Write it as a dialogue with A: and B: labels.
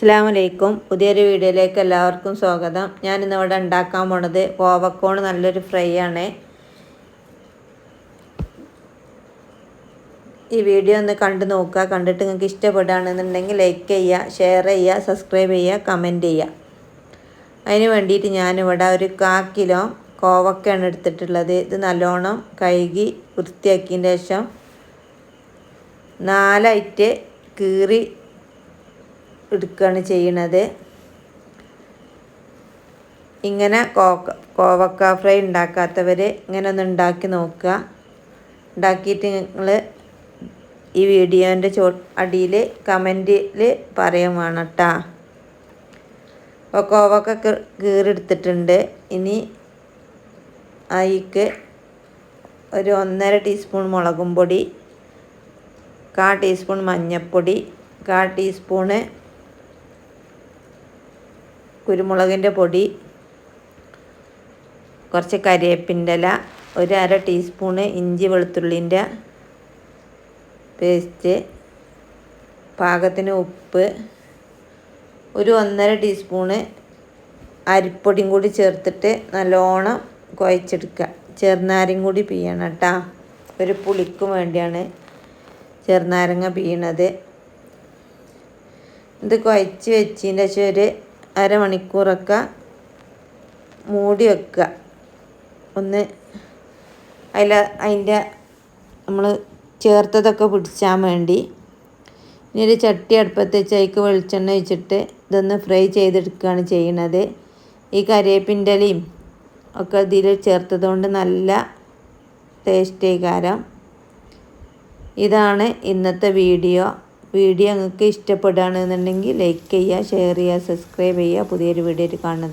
A: അസ്സലാമലൈക്കും. പുതിയൊരു വീഡിയോയിലേക്ക് എല്ലാവർക്കും സ്വാഗതം. ഞാനിന്നിവിടെ ഉണ്ടാക്കാൻ പോണത് കോവക്കോൺ നല്ലൊരു ഫ്രൈ ആണ്. ഈ വീഡിയോ ഒന്ന് കണ്ടു നോക്കുക. കണ്ടിട്ട് നിങ്ങൾക്ക് ഇഷ്ടപ്പെടുകയാണെന്നുണ്ടെങ്കിൽ ലൈക്ക് ചെയ്യുക, ഷെയർ ചെയ്യുക, സബ്സ്ക്രൈബ് ചെയ്യുക, കമൻറ്റ് ചെയ്യുക. അതിന് വേണ്ടിയിട്ട് ഞാനിവിടെ ഒരു 1/4 കിലോ കോവക്കയാണ് എടുത്തിട്ടുള്ളത്. ഇത് നല്ലോണം കഴുകി വൃത്തിയാക്കിയതിന് ശേഷം 4 കീറി എടുക്കുകയാണ് ചെയ്യുന്നത്. ഇങ്ങനെ കോവക്ക ഫ്രൈ ഉണ്ടാക്കാത്തവർ ഇങ്ങനെ ഒന്ന് ഉണ്ടാക്കി നോക്കുക. ഉണ്ടാക്കിയിട്ട് നിങ്ങൾ ഈ വീഡിയോൻ്റെ അടിയിൽ കമൻറ്റിൽ പറയാൻ വേണം കേട്ടോ. അപ്പോൾ കോവക്ക കീറിയെടുത്തിട്ടുണ്ട്. ഇനി അതിലേക്ക് ഒരു 1.5 ടീസ്പൂൺ മുളകും പൊടി, 1/4 ടീസ്പൂൺ മഞ്ഞൾപ്പൊടി, 1/4 ടീസ്പൂണ് കുരുമുളകിൻ്റെ പൊടി, കുറച്ച് കരിവേപ്പിൻ്റെ ഇല, 1/2 ടീസ്പൂണ് ഇഞ്ചി വെളുത്തുള്ളിൻ്റെ പേസ്റ്റ്, പാകത്തിന് ഉപ്പ്, ഒരു 1.5 ടീസ്പൂണ് അരിപ്പൊടിയും കൂടി ചേർത്തിട്ട് നല്ലോണം കുഴച്ചെടുക്കുക. ചെറുനാരങ്ങ കൂടി പിഴിയണം കേട്ടോ. ഒരു പുളിക്കും വേണ്ടിയാണ് ചെറുനാരങ്ങ പിഴിയണത്. ഇത് കുഴച്ച് വെച്ചതിൻ്റെ ശേഷം ഒരു അരമണിക്കൂറൊക്കെ മൂടി വെക്കുക. ഒന്ന് അതിൻ്റെ നമ്മൾ ചേർത്തതൊക്കെ പിടിച്ചാൻ വേണ്ടി. ഇനി ഒരു ചട്ടി അടുപ്പത്ത് വെച്ച് അതിലേക്ക് വെളിച്ചെണ്ണ ഒഴിച്ചിട്ട് ഇതൊന്ന് ഫ്രൈ ചെയ്തെടുക്കുകയാണ് ചെയ്യുന്നത്. ഈ കരിവേപ്പിൻ്റെ ഇലയും ഒക്കെ ഇതിൽ ചേർത്തത് കൊണ്ട് നല്ല ടേസ്റ്റ് കാരം. ഇതാണ് ഇന്നത്തെ വീഡിയോ. വീഡിയോ നിങ്ങൾക്ക് ഇഷ്ടപ്പെടുകയാണെന്നുണ്ടെങ്കിൽ ലൈക്ക് ചെയ്യുക, ഷെയർ ചെയ്യുക, സബ്സ്ക്രൈബ് ചെയ്യുക. പുതിയൊരു വീഡിയോയിൽ കാണുന്നത്.